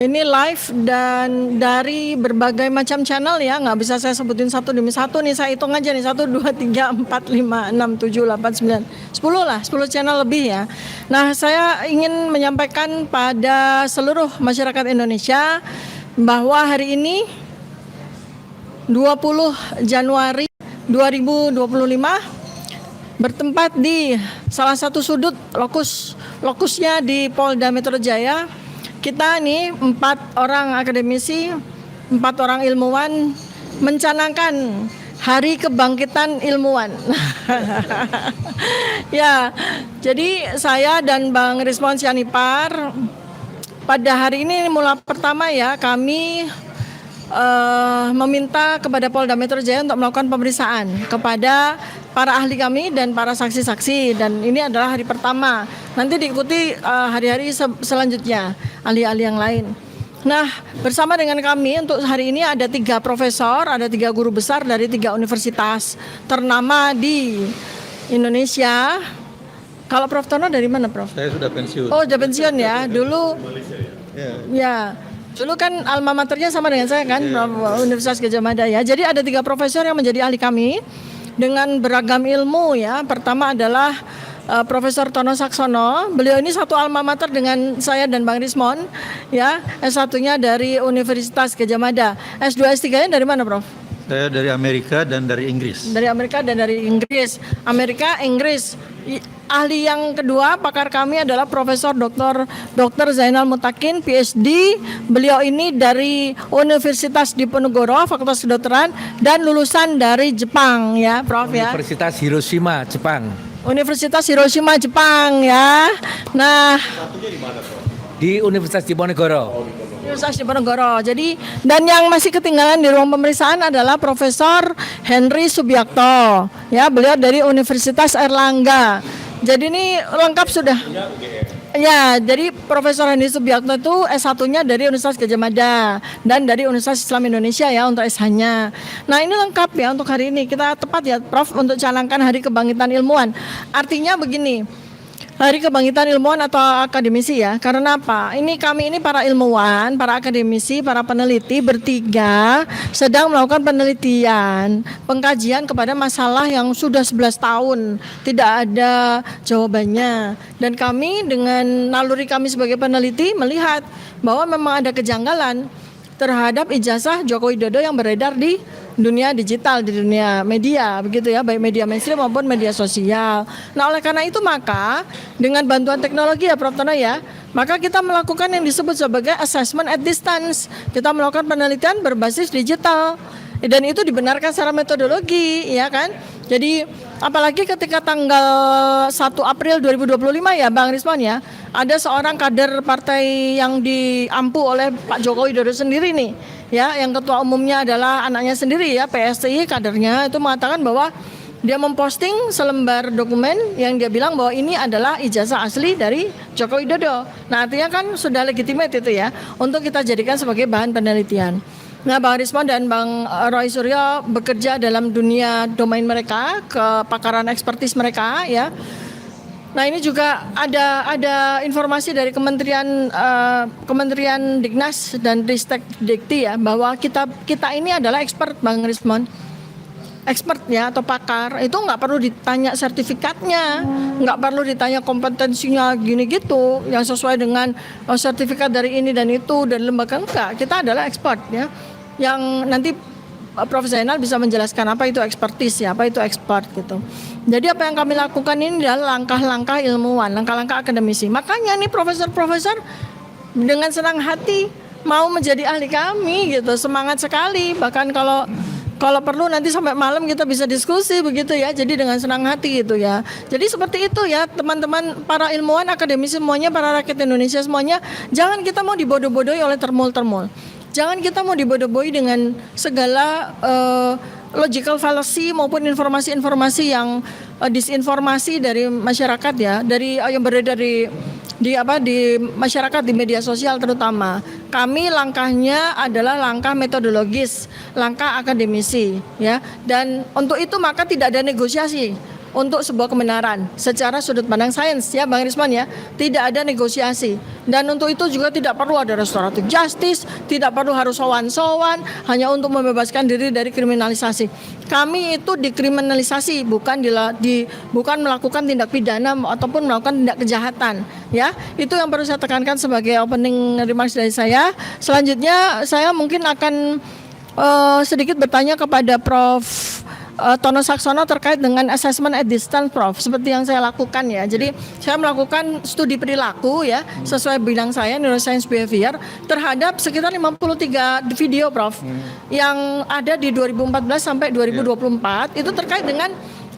Ini live dan dari berbagai macam channel ya, nggak bisa saya sebutin satu demi satu nih, saya hitung aja nih, 1, 2, 3, 4, 5, 6, 7, 8, 9, 10 lah, 10 channel lebih ya. Nah, saya ingin menyampaikan pada seluruh masyarakat Indonesia bahwa hari ini 20 Januari 2025 bertempat di salah satu sudut lokusnya di Polda Metro Jaya. Kita nih 4 orang akademisi, 4 orang ilmuwan mencanangkan Hari Kebangkitan Ilmuwan. Ya, jadi saya dan Bang Rismon Sianipar pada hari ini mulai pertama ya, kami meminta kepada Polda Metro Jaya untuk melakukan pemeriksaan kepada para ahli kami dan para saksi-saksi, dan ini adalah hari pertama. Nanti diikuti hari-hari selanjutnya ahli-ahli yang lain. Nah, bersama dengan kami untuk hari ini ada 3 profesor, ada 3 guru besar dari 3 universitas ternama di Indonesia. Kalau Prof Tono dari mana, Prof? Saya sudah pensiun. Oh, sudah pensiun ya. Dulu ya. Dulu kan alma maternya sama dengan saya kan, Universitas Gadjah Mada ya. Jadi ada 3 profesor yang menjadi ahli kami dengan beragam ilmu ya. Pertama adalah Profesor Tono Saksono. Beliau ini satu alma mater dengan saya dan Bang Rismon ya. S1-nya dari Universitas Gadjah Mada. S2 S3-nya dari mana, Prof? Saya dari Amerika dan dari Inggris. Dari Amerika dan dari Inggris. Amerika, Inggris. Ahli yang kedua, pakar kami adalah Profesor Dr. Zainal Mutakin, PhD. Beliau ini dari Universitas Diponegoro, Fakultas Kedokteran, dan lulusan dari Jepang ya, Prof ya. Universitas Hiroshima, Jepang. Universitas Hiroshima, Jepang ya. Nah, Di Universitas Diponegoro. Universitas Diponegoro. Jadi, dan yang masih ketinggalan di ruang pemeriksaan adalah Profesor Henry Subiakto. Ya, beliau dari Universitas Airlangga. Jadi ini lengkap sudah. Ya, jadi Profesor Henry Subiakto itu S1-nya dari Universitas Gadjah Mada dan dari Universitas Islam Indonesia ya untuk SH-nya. Nah, ini lengkap ya untuk hari ini. Kita tepat ya, Prof, untuk canangkan Hari Kebangkitan Ilmuwan. Artinya begini, Hari Kebangkitan Ilmuwan atau akademisi ya. Karena apa? Ini kami ini para ilmuwan, para akademisi, para peneliti bertiga sedang melakukan penelitian, pengkajian kepada masalah yang sudah 11 tahun tidak ada jawabannya. Dan kami dengan naluri kami sebagai peneliti melihat bahwa memang ada kejanggalan terhadap ijazah Joko Widodo yang beredar di dunia digital, di dunia media, begitu ya, baik media mainstream maupun media sosial. Nah, oleh karena itu maka dengan bantuan teknologi ya, Prof Tono ya, maka kita melakukan yang disebut sebagai assessment at distance. Kita melakukan penelitian berbasis digital. Dan itu dibenarkan secara metodologi, ya kan? Jadi apalagi ketika tanggal 1 April 2025 ya, Bang Rismon ya, ada seorang kader partai yang diampu oleh Pak Joko Widodo sendiri nih, ya, yang ketua umumnya adalah anaknya sendiri ya, PSI kadernya itu mengatakan bahwa dia memposting selembar dokumen yang dia bilang bahwa ini adalah ijazah asli dari Joko Widodo. Nah, artinya kan sudah legitimate itu ya untuk kita jadikan sebagai bahan penelitian. Nah, Bang Rismon dan Bang Roy Suryo bekerja dalam dunia domain mereka, kepakaran ekspertis mereka ya. Nah, ini juga ada informasi dari Kementerian Dignas dan Ristek Dikti ya, bahwa kita ini adalah expert, Bang Rismon. Expert ya atau pakar itu nggak perlu ditanya sertifikatnya, nggak perlu ditanya kompetensinya gini gitu yang sesuai dengan sertifikat dari ini dan itu dan lembaga, enggak. Kita adalah expert ya, yang nanti Prof Zainal bisa menjelaskan apa itu expertise ya, apa itu expert gitu. Jadi apa yang kami lakukan ini adalah langkah-langkah ilmuwan, langkah-langkah akademisi. Makanya nih profesor-profesor dengan senang hati mau menjadi ahli kami gitu, semangat sekali. Bahkan kalau perlu nanti sampai malam kita bisa diskusi begitu ya. Jadi dengan senang hati gitu ya. Jadi seperti itu ya teman-teman para ilmuwan, akademisi semuanya, para rakyat Indonesia semuanya. Jangan kita mau dibodoh-bodohi oleh termul-termul. Jangan kita mau dibodoh-bodohi dengan segala logical fallacy maupun informasi-informasi yang disinformasi dari masyarakat ya, dari yang beredar di masyarakat, di media sosial terutama. Kami langkahnya adalah langkah metodologis, langkah akademisi ya. Dan untuk itu maka tidak ada negosiasi. untuk sebuah kebenaran secara sudut pandang sains ya Bang Risman ya. Tidak ada negosiasi. Dan untuk itu juga tidak perlu ada restoratif justice, tidak perlu harus sowan-sowan hanya untuk membebaskan diri dari kriminalisasi. Kami itu dikriminalisasi bukan melakukan tindak pidana ataupun melakukan tindak kejahatan ya. Itu yang perlu saya tekankan sebagai opening remarks dari saya. Selanjutnya saya mungkin akan sedikit bertanya kepada Prof. Tono Saksono terkait dengan assessment at distance, Prof. Seperti yang saya lakukan ya. Jadi saya melakukan studi perilaku ya sesuai bidang saya neuroscience behavior terhadap sekitar 53 video, Prof. Yang ada di 2014 sampai 2024 itu terkait dengan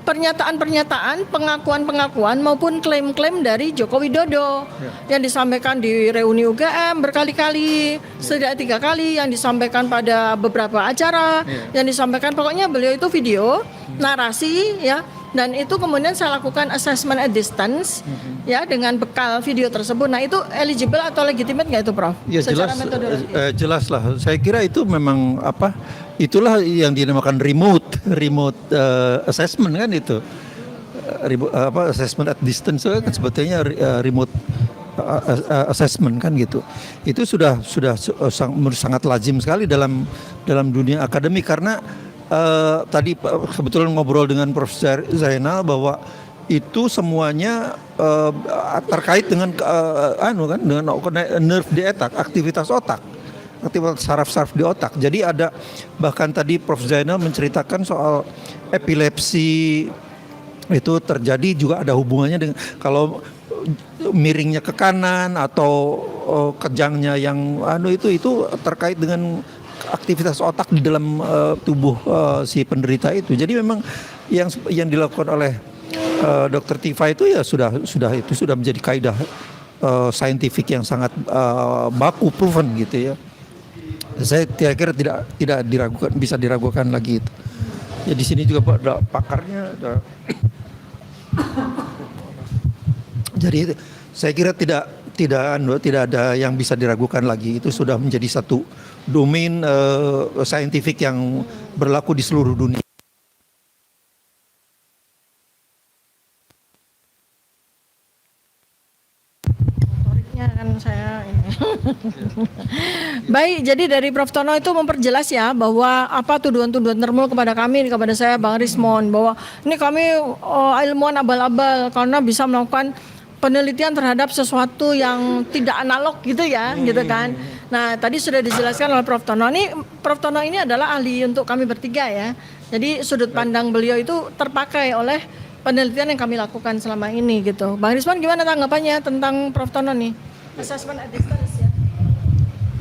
pernyataan-pernyataan, pengakuan-pengakuan maupun klaim-klaim dari Joko Widodo yang disampaikan di reuni UGM berkali-kali, setidaknya 3 kali, yang disampaikan pada beberapa acara, yang disampaikan pokoknya beliau itu video, narasi ya, dan itu kemudian saya lakukan assessment at distance ya dengan bekal video tersebut. Nah itu eligible atau legitimate nggak itu, Prof? Ya Secara jelas, metodologi. jelas lah. Saya kira itu memang itulah yang dinamakan remote assessment kan itu. Assessment at distance kan sebetulnya remote assessment kan gitu. Itu sudah sangat lazim sekali dalam dunia akademik karena tadi kebetulan ngobrol dengan Prof. Zainal bahwa itu semuanya terkait dengan dengan nerve di otak, aktivitas saraf-saraf di otak. Jadi ada bahkan tadi Prof. Zainal menceritakan soal epilepsi itu terjadi juga ada hubungannya dengan kalau miringnya ke kanan atau kejangnya yang itu terkait dengan aktivitas otak di dalam tubuh si penderita itu. Jadi memang yang dilakukan oleh Dr. Tifa itu ya sudah menjadi kaidah saintifik yang sangat baku proven gitu ya. Saya kira tidak diragukan, bisa diragukan lagi itu. Ya di sini juga ada pakarnya. Jadi saya kira tidak ada yang bisa diragukan lagi. Itu sudah menjadi satu domain saintifik yang berlaku di seluruh dunia. Kan saya ini. Baik, jadi dari Prof. Tono itu memperjelas ya bahwa apa tuduhan-tuduhan termul kepada kami, kepada saya Bang Rismon, bahwa ini kami ilmuwan abal-abal karena bisa melakukan penelitian terhadap sesuatu yang tidak analog gitu ya, gitu kan. Nah, tadi sudah dijelaskan oleh Prof. Tono. Prof. Tono ini adalah ahli untuk kami bertiga ya. Jadi sudut pandang beliau itu terpakai oleh penelitian yang kami lakukan selama ini gitu. Bang Rismon gimana tanggapannya tentang Prof. Tono nih? Assessment at distance ya.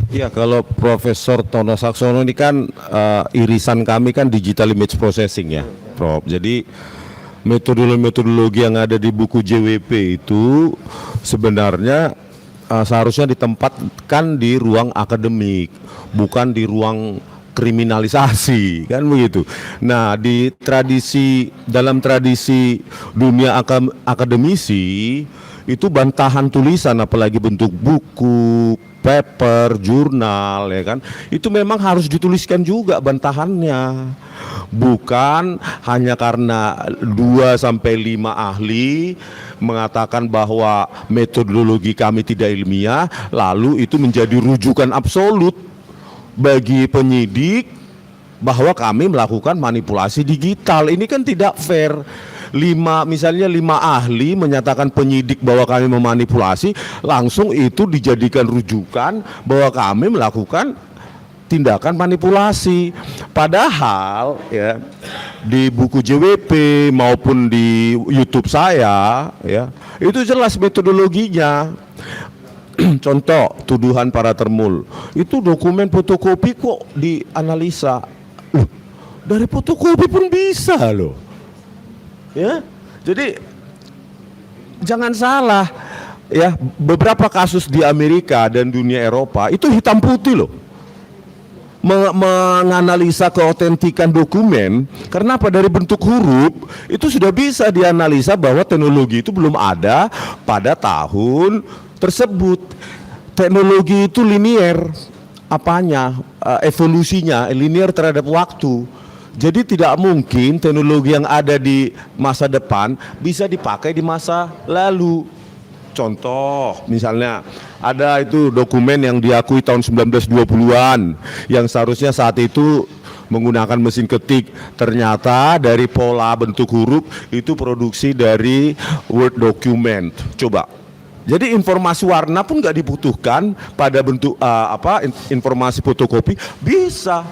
Ya, kalau Profesor Tono Saksono ini kan irisan kami kan digital image processing ya, Prof. Jadi metodologi yang ada di buku JWP itu sebenarnya seharusnya ditempatkan di ruang akademik, bukan di ruang kriminalisasi, kan begitu. Nah, dalam tradisi dunia akademisi itu bantahan tulisan apalagi bentuk buku, paper, jurnal ya kan. Itu memang harus dituliskan juga bantahannya. Bukan hanya karena 2 sampai 5 ahli mengatakan bahwa metodologi kami tidak ilmiah, lalu itu menjadi rujukan absolut bagi penyidik bahwa kami melakukan manipulasi digital. Ini kan tidak fair. Misalnya 5 ahli menyatakan penyidik bahwa kami memanipulasi, langsung itu dijadikan rujukan bahwa kami melakukan tindakan manipulasi. Padahal ya di buku JWP maupun di YouTube saya ya itu jelas metodologinya. Contoh tuduhan para termul itu dokumen fotokopi kok dianalisa. Loh, dari fotokopi pun bisa loh. Ya, jadi jangan salah ya, beberapa kasus di Amerika dan dunia Eropa itu hitam putih loh. Menganalisa keautentikan dokumen, karena apa? Dari bentuk huruf itu sudah bisa dianalisa bahwa teknologi itu belum ada pada tahun tersebut. Teknologi itu linier, evolusinya linier terhadap waktu. Jadi tidak mungkin teknologi yang ada di masa depan bisa dipakai di masa lalu. Contoh, misalnya ada itu dokumen yang diakui tahun 1920-an yang seharusnya saat itu menggunakan mesin ketik. Ternyata dari pola bentuk huruf itu produksi dari Word document. Coba. Jadi informasi warna pun nggak dibutuhkan pada bentuk informasi fotokopi bisa.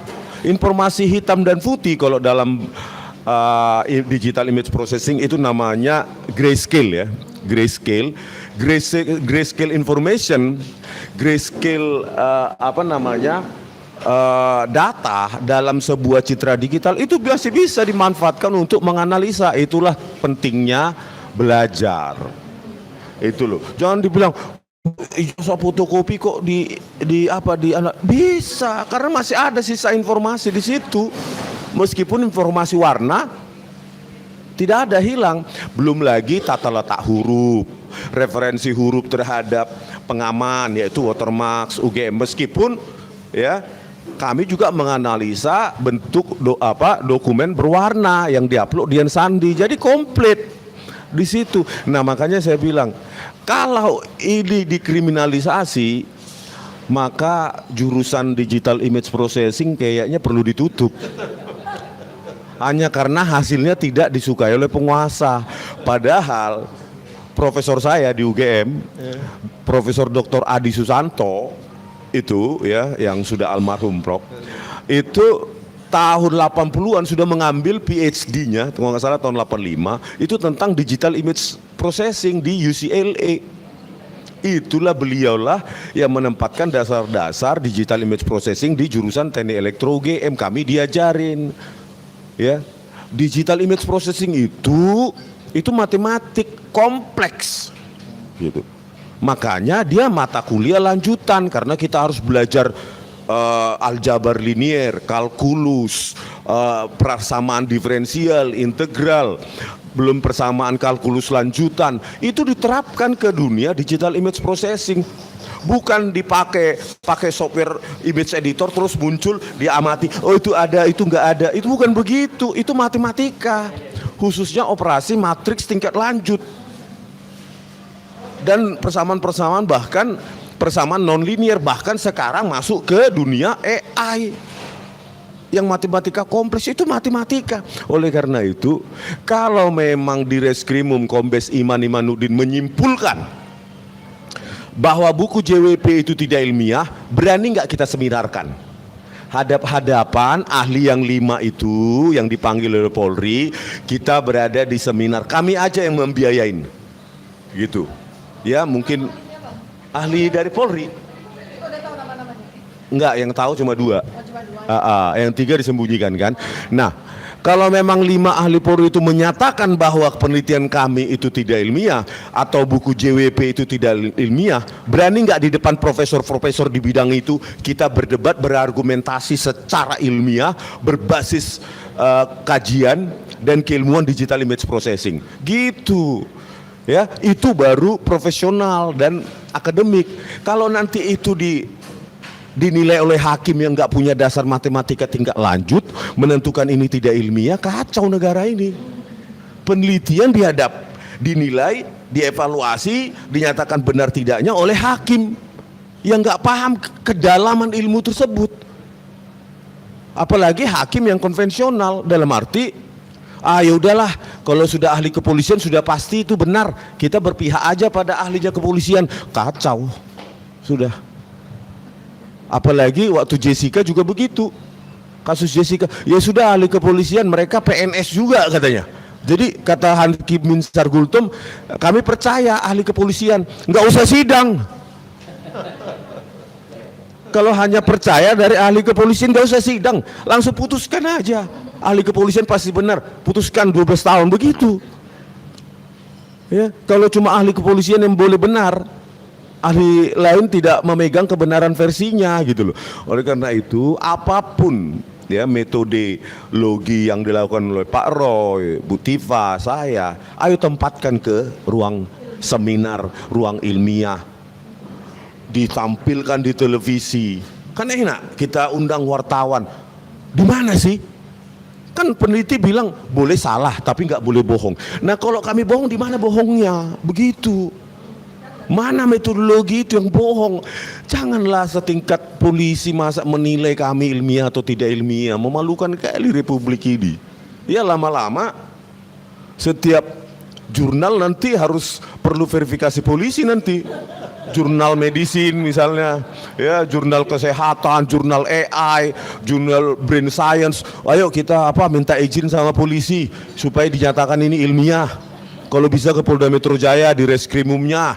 Informasi hitam dan putih kalau dalam digital image processing itu namanya grayscale ya. Grayscale information, grayscale data dalam sebuah citra digital itu masih bisa dimanfaatkan untuk menganalisa. Itulah pentingnya belajar. Itu loh. Jangan dibilang ijazah fotokopi kok bisa karena masih ada sisa informasi di situ. Meskipun informasi warna tidak ada hilang, belum lagi tata letak huruf, referensi huruf terhadap pengaman yaitu watermark, UGM. Meskipun ya kami juga menganalisa bentuk dokumen berwarna yang diupload di Sandi, jadi komplit di situ. Nah makanya saya bilang kalau ini dikriminalisasi maka jurusan digital image processing kayaknya perlu ditutup. Hanya karena hasilnya tidak disukai oleh penguasa. Padahal profesor saya di UGM, Profesor Dr. Adi Susanto itu ya yang sudah almarhum Prof. Itu tahun 80-an sudah mengambil PhD-nya, kalau nggak salah tahun 85, itu tentang digital image processing di UCLA. Itulah beliaulah yang menempatkan dasar-dasar digital image processing di jurusan teknik elektro UGM. Kami diajarin. Ya, digital image processing itu matematik kompleks gitu. Makanya dia mata kuliah lanjutan karena kita harus belajar aljabar linier, kalkulus, persamaan diferensial, integral, belum persamaan kalkulus lanjutan. Itu diterapkan ke dunia digital image processing. Bukan pakai software image editor terus muncul diamati, oh itu ada, itu enggak ada. Itu bukan begitu, itu matematika. Khususnya operasi matriks tingkat lanjut. Dan persamaan-persamaan bahkan persamaan non-linear, bahkan sekarang masuk ke dunia AI. Yang matematika kompleks itu matematika. Oleh karena itu, kalau memang di Reskrimum Kombes Iman Imanuddin menyimpulkan bahwa buku JWP itu tidak ilmiah, berani nggak kita seminarkan? Hadap-hadapan ahli yang 5 itu yang dipanggil oleh Polri, kita berada di seminar, kami aja yang membiayain, gitu. Ya mungkin ahli dari Polri. Enggak, yang tahu cuma 2. Yang 3 disembunyikan kan. Nah, kalau memang 5 ahli Polri itu menyatakan bahwa penelitian kami itu tidak ilmiah atau buku JWP itu tidak ilmiah, berani nggak di depan profesor-profesor di bidang itu kita berdebat, berargumentasi secara ilmiah berbasis kajian dan keilmuan digital image processing, gitu. Ya, itu baru profesional dan akademik. Kalau nanti itu dinilai oleh hakim yang nggak punya dasar matematika tingkat lanjut, menentukan ini tidak ilmiah, kacau negara ini. Penelitian dinilai, dievaluasi, dinyatakan benar tidaknya oleh hakim yang nggak paham kedalaman ilmu tersebut. Apalagi hakim yang konvensional, dalam arti, ya udahlah, kalau sudah ahli kepolisian sudah pasti itu benar, kita berpihak aja pada ahlinya kepolisian, kacau, sudah. Apalagi waktu Jessica juga begitu, kasus Jessica, ya sudah ahli kepolisian, mereka PNS juga katanya. Jadi kata Hakim Minsar Gultom, kami percaya ahli kepolisian, nggak usah sidang. Kalau hanya percaya dari ahli kepolisian nggak usah sidang, langsung putuskan aja. Ahli kepolisian pasti benar, putuskan 12 tahun begitu. Ya, kalau cuma ahli kepolisian yang boleh benar, ahli lain tidak memegang kebenaran versinya gitu loh. Oleh karena itu apapun ya metodologi yang dilakukan oleh Pak Roy, Bu Tifa, saya, ayo tempatkan ke ruang seminar, ruang ilmiah, ditampilkan di televisi. Kan enak kita undang wartawan. Di mana sih Kan peneliti bilang boleh salah tapi nggak boleh bohong. Nah kalau kami bohong di mana bohongnya? Begitu. Mana metodologi itu yang bohong? Janganlah setingkat polisi masa menilai kami ilmiah atau tidak ilmiah. Memalukan kali Republik ini. Ya lama-lama setiap jurnal nanti harus perlu verifikasi polisi nanti. Jurnal medicine misalnya, ya jurnal kesehatan, jurnal AI, jurnal brain science. Ayo kita minta izin sama polisi supaya dinyatakan ini ilmiah. Kalau bisa ke Polda Metro Jaya di reskrimumnya,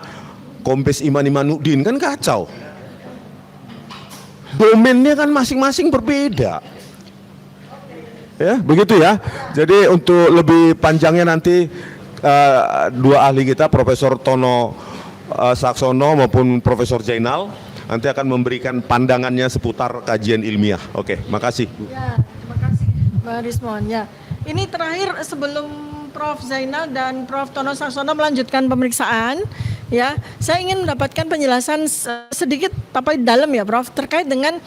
Kombes Iman Imanuddin, kan kacau. Domainnya kan masing-masing berbeda. Ya, begitu ya. Jadi untuk lebih panjangnya nanti dua ahli kita, Profesor Tono Saksono maupun Profesor Jainal nanti akan memberikan pandangannya seputar kajian ilmiah. Oke, makasih. Ya, terima kasih Mbak Rismon. Ya, ini terakhir sebelum Prof Zainal dan Prof Tono Saksono melanjutkan pemeriksaan, ya, saya ingin mendapatkan penjelasan sedikit tapi dalam ya, Prof, terkait dengan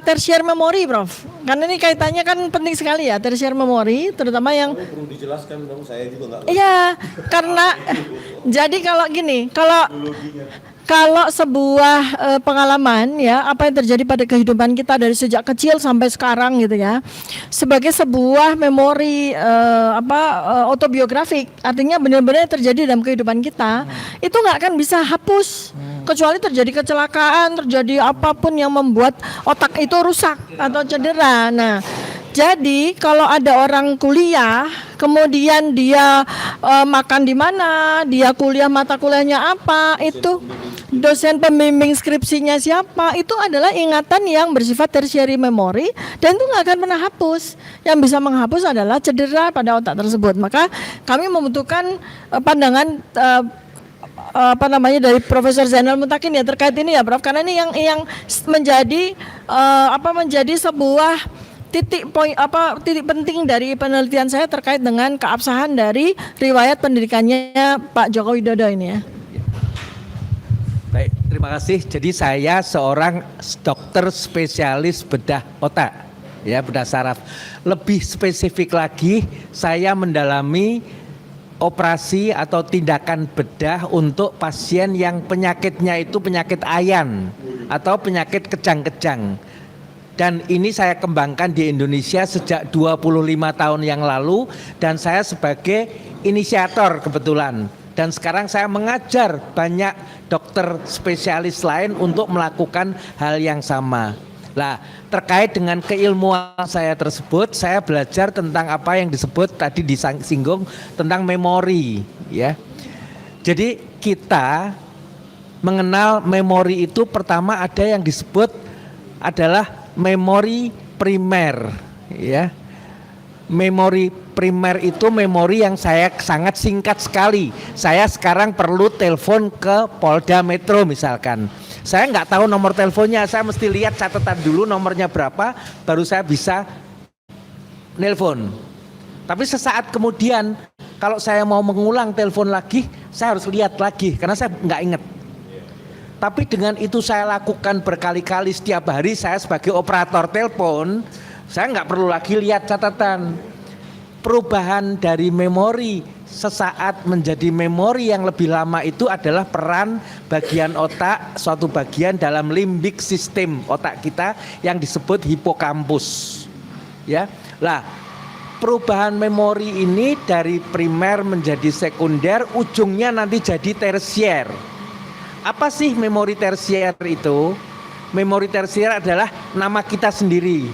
tertiary memory, Prof. Karena ini kaitannya kan penting sekali ya, tertiary memory, terutama yang Perlu dijelaskan dong, saya juga nggak. iya, karena jadi kalau gini, kalau sebuah pengalaman ya, apa yang terjadi pada kehidupan kita dari sejak kecil sampai sekarang gitu ya, sebagai sebuah memori autobiografik, artinya benar-benar terjadi dalam kehidupan kita, itu nggak akan bisa hapus, kecuali terjadi kecelakaan, terjadi apapun yang membuat otak itu rusak atau cedera. Nah, jadi kalau ada orang kuliah, kemudian dia makan di mana, dia kuliah mata kuliahnya apa, itu dosen pembimbing skripsinya siapa, itu adalah ingatan yang bersifat tertiary memory dan itu nggak akan pernah hapus. Yang bisa menghapus adalah cedera pada otak tersebut. Maka kami membutuhkan pandangan dari Profesor Zainal Mutakin ya terkait ini ya, Prof, karena ini yang menjadi menjadi sebuah titik penting dari penelitian saya terkait dengan keabsahan dari riwayat pendidikannya Pak Joko Widodo ini ya. Baik, terima kasih. Jadi saya seorang dokter spesialis bedah otak, ya, bedah saraf. Lebih spesifik lagi, saya mendalami operasi atau tindakan bedah untuk pasien yang penyakitnya itu penyakit ayan atau penyakit kejang-kejang. Dan ini saya kembangkan di Indonesia sejak 25 tahun yang lalu dan saya sebagai inisiator kebetulan. Dan sekarang saya mengajar banyak dokter spesialis lain untuk melakukan hal yang sama. Nah, terkait dengan keilmuan saya tersebut, saya belajar tentang apa yang disebut tadi disinggung tentang memori, ya. Jadi kita mengenal memori itu pertama ada yang disebut adalah memori primer, ya. Memori primer itu memori yang saya sangat singkat sekali. Saya sekarang perlu telepon ke Polda Metro misalkan. Saya nggak tahu nomor teleponnya, saya mesti lihat catatan dulu nomornya berapa, baru saya bisa nelpon. Tapi sesaat kemudian, kalau saya mau mengulang telepon lagi, saya harus lihat lagi, karena saya nggak ingat. Tapi dengan itu saya lakukan berkali-kali setiap hari, saya sebagai operator telepon, saya nggak perlu lagi lihat catatan. Perubahan dari memori sesaat menjadi memori yang lebih lama itu adalah peran bagian otak, suatu bagian dalam limbik sistem otak kita yang disebut hipokampus. Ya, lah perubahan memori ini dari primer menjadi sekunder, ujungnya nanti jadi tersier. Apa sih memori tersier itu? Memori tersier adalah nama kita sendiri,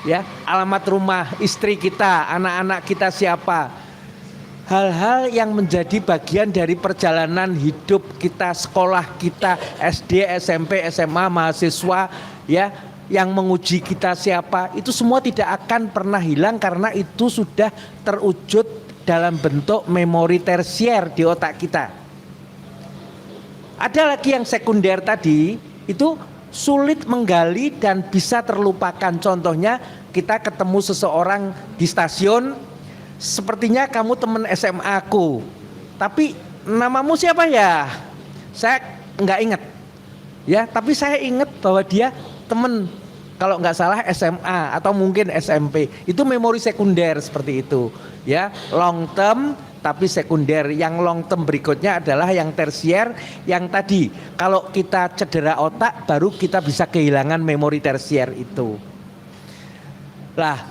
ya, alamat rumah, istri kita, anak-anak kita siapa. Hal-hal yang menjadi bagian dari perjalanan hidup kita, sekolah kita, SD, SMP, SMA, mahasiswa, ya, yang menguji kita siapa, itu semua tidak akan pernah hilang karena itu sudah terwujud dalam bentuk memori tersier di otak kita. Ada lagi yang sekunder tadi, itu sulit menggali dan bisa terlupakan. Contohnya kita ketemu seseorang di stasiun, sepertinya kamu teman SMA aku, tapi namamu siapa ya? Saya nggak ingat, ya. Tapi saya ingat bahwa dia teman kalau nggak salah SMA atau mungkin SMP, itu memori sekunder seperti itu, ya, long term tapi sekunder. Yang long term berikutnya adalah yang tersier, yang tadi kalau kita cedera otak baru kita bisa kehilangan memori tersier itu. Lah,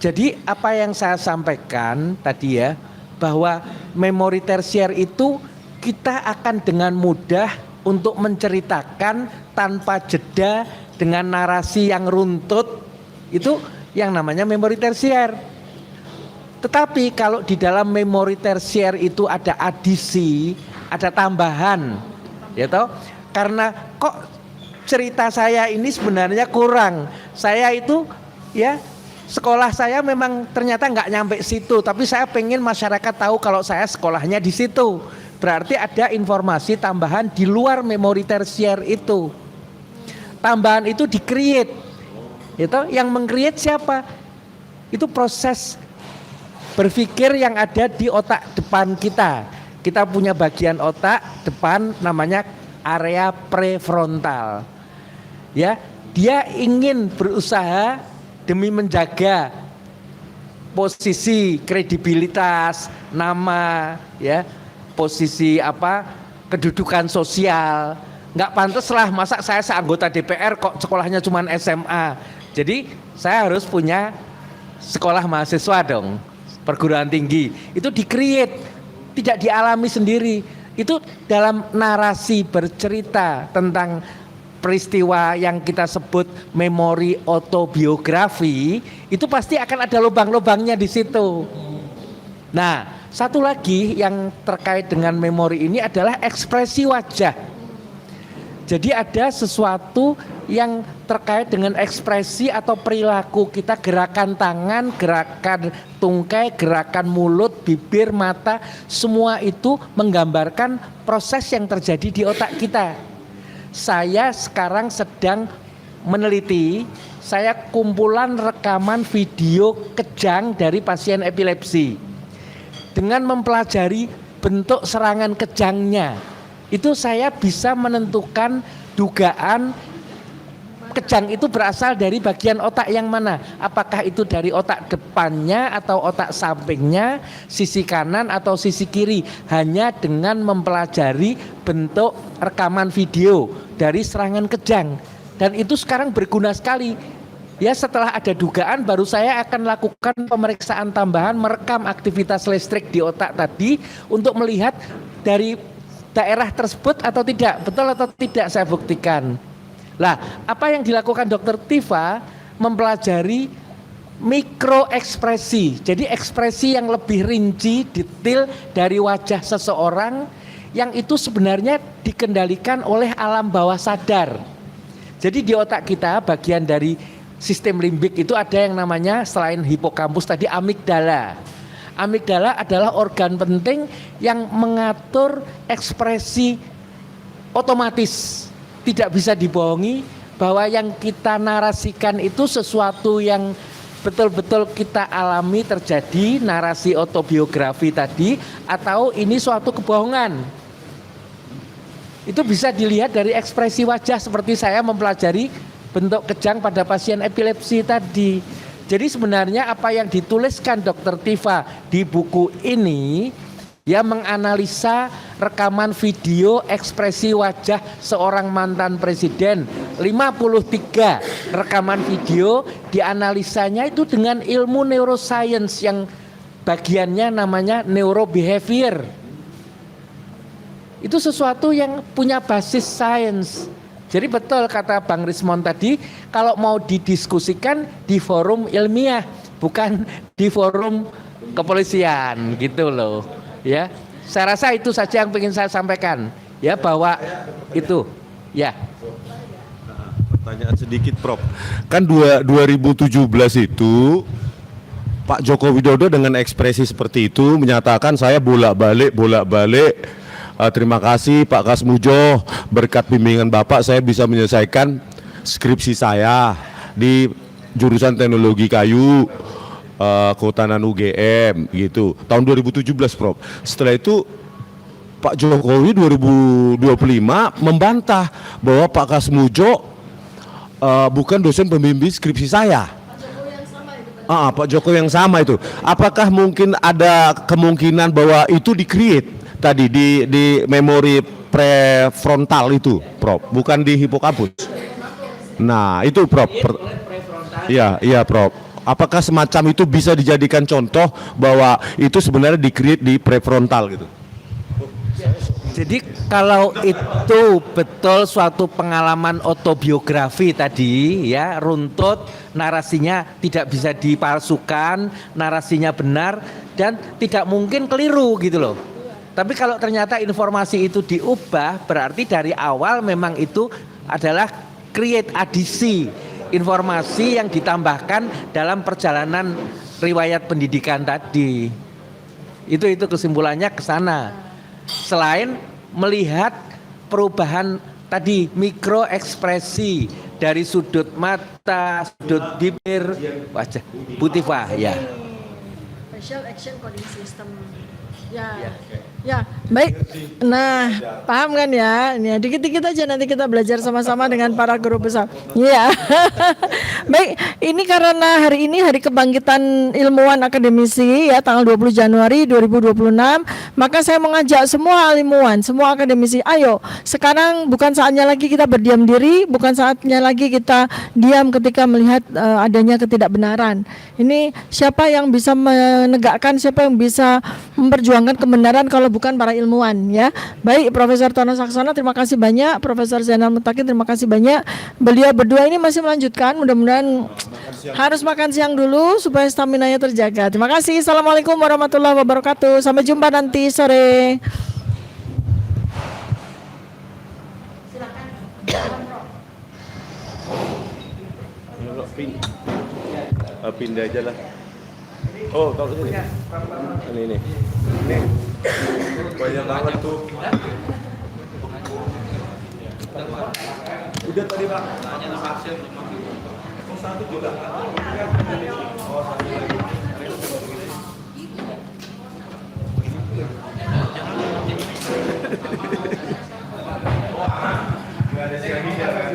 jadi apa yang saya sampaikan tadi ya, bahwa memori tersier itu kita akan dengan mudah untuk menceritakan tanpa jeda dengan narasi yang runtut, itu yang namanya memori tersier. Tetapi kalau di dalam memori tersier itu ada adisi, ada tambahan, ya toh? Karena kok cerita saya ini sebenarnya kurang. Saya itu ya sekolah saya memang ternyata nggak nyampe situ, tapi saya pengen masyarakat tahu kalau saya sekolahnya di situ. Berarti ada informasi tambahan di luar memori tersier itu. Tambahan itu di-create. Gitu? Yang meng-create siapa? Itu proses berpikir yang ada di otak depan kita. Kita punya bagian otak depan namanya area prefrontal. Ya, dia ingin berusaha demi menjaga posisi kredibilitas, nama, ya, posisi kedudukan sosial. Nggak pantas lah, masa saya seanggota DPR kok sekolahnya cuma SMA. Jadi saya harus punya sekolah mahasiswa dong, perguruan tinggi. Itu di-create, tidak dialami sendiri. Itu dalam narasi bercerita tentang peristiwa yang kita sebut memori autobiografi, itu pasti akan ada lubang-lubangnya di situ. Nah, satu lagi yang terkait dengan memori ini adalah ekspresi wajah. Jadi ada sesuatu yang terkait dengan ekspresi atau perilaku kita, gerakan tangan, gerakan tungkai, gerakan mulut, bibir, mata, semua itu menggambarkan proses yang terjadi di otak kita. Saya sekarang sedang meneliti, saya kumpulan rekaman video kejang dari pasien epilepsi. Dengan mempelajari bentuk serangan kejangnya, itu saya bisa menentukan dugaan kejang itu berasal dari bagian otak yang mana. Apakah itu dari otak depannya atau otak sampingnya, sisi kanan atau sisi kiri. Hanya dengan mempelajari bentuk rekaman video dari serangan kejang. Dan itu sekarang berguna sekali. Ya, setelah ada dugaan baru saya akan lakukan pemeriksaan tambahan, merekam aktivitas listrik di otak tadi untuk melihat dari daerah tersebut atau tidak, betul atau tidak saya buktikan. Lah, apa yang dilakukan Dr. Tifa? Mempelajari mikroekspresi. Jadi ekspresi yang lebih rinci, detail dari wajah seseorang yang itu sebenarnya dikendalikan oleh alam bawah sadar. Jadi di otak kita bagian dari sistem limbik itu ada yang namanya selain hipokampus tadi amigdala. Amigdala adalah organ penting yang mengatur ekspresi otomatis. Tidak bisa dibohongi bahwa yang kita narasikan itu sesuatu yang betul-betul kita alami terjadi, narasi autobiografi tadi, atau ini suatu kebohongan. Itu bisa dilihat dari ekspresi wajah seperti saya mempelajari bentuk kejang pada pasien epilepsi tadi. Jadi sebenarnya apa yang dituliskan Dr. Tifa di buku ini, dia menganalisa rekaman video ekspresi wajah seorang mantan presiden. 53 rekaman video dianalisanya itu dengan ilmu neuroscience yang bagiannya namanya neurobehavior. Itu sesuatu yang punya basis sains. Jadi betul kata Bang Rismon tadi, kalau mau didiskusikan di forum ilmiah, bukan di forum kepolisian gitu loh. Ya, saya rasa itu saja yang ingin saya sampaikan. Ya, bahwa itu, ya. Pertanyaan sedikit, Prof. Kan 2017 itu Pak Joko Widodo dengan ekspresi seperti itu menyatakan saya bolak-balik. Terima kasih Pak Kasmujo, berkat bimbingan Bapak saya bisa menyelesaikan skripsi saya di jurusan teknologi kayu. Kehutanan UGM gitu tahun 2017, Prof. Setelah itu Pak Jokowi 2025 membantah bahwa Pak Kasmujo bukan dosen pembimbing skripsi saya. Pak Jokowi yang sama itu. Apakah mungkin ada kemungkinan bahwa itu di-create tadi di memori prefrontal itu, Prof, bukan di hipokampus? Nah, itu Prof. Iya, Prof. Apakah semacam itu bisa dijadikan contoh bahwa itu sebenarnya di-create di prefrontal gitu? Jadi kalau itu betul suatu pengalaman autobiografi tadi ya, runtut, narasinya tidak bisa dipalsukan, narasinya benar dan tidak mungkin keliru gitu loh. Tapi kalau ternyata informasi itu diubah, berarti dari awal memang itu adalah create adisi informasi yang ditambahkan dalam perjalanan riwayat pendidikan tadi. Itu kesimpulannya ke sana. Selain melihat perubahan tadi mikro ekspresi dari sudut mata, sudut bibir, wajah Butiva ya. Facial action coding system. Ya, baik. Nah, paham kan ya? Ini dikit-dikit aja nanti kita belajar sama-sama dengan para guru besar. Iya. Baik, ini karena hari ini hari kebangkitan ilmuwan akademisi ya, tanggal 20 Januari 2026, maka saya mengajak semua ilmuwan, semua akademisi, ayo, sekarang bukan saatnya lagi kita berdiam diri, bukan saatnya lagi kita diam ketika melihat adanya ketidakbenaran. Ini siapa yang bisa menegakkan, siapa yang bisa memperjuangkan kebenaran kalau bukan para ilmuwan ya. Baik, Profesor Tono Saksono terima kasih banyak, Profesor Zainal Mutakin terima kasih banyak. Beliau berdua ini masih melanjutkan, mudah-mudahan harus makan siang dulu supaya stamina-nya terjaga. Terima kasih. Assalamualaikum warahmatullahi wabarakatuh. Sampai jumpa nanti sore. Pindah aja lah. Oh, tahu sini. Ini. Banyak banget tuh. Udah tadi, Pak. Tanya vaksin. Oh, satu juga. Oh, satu lagi. Enggak ada siang-siang.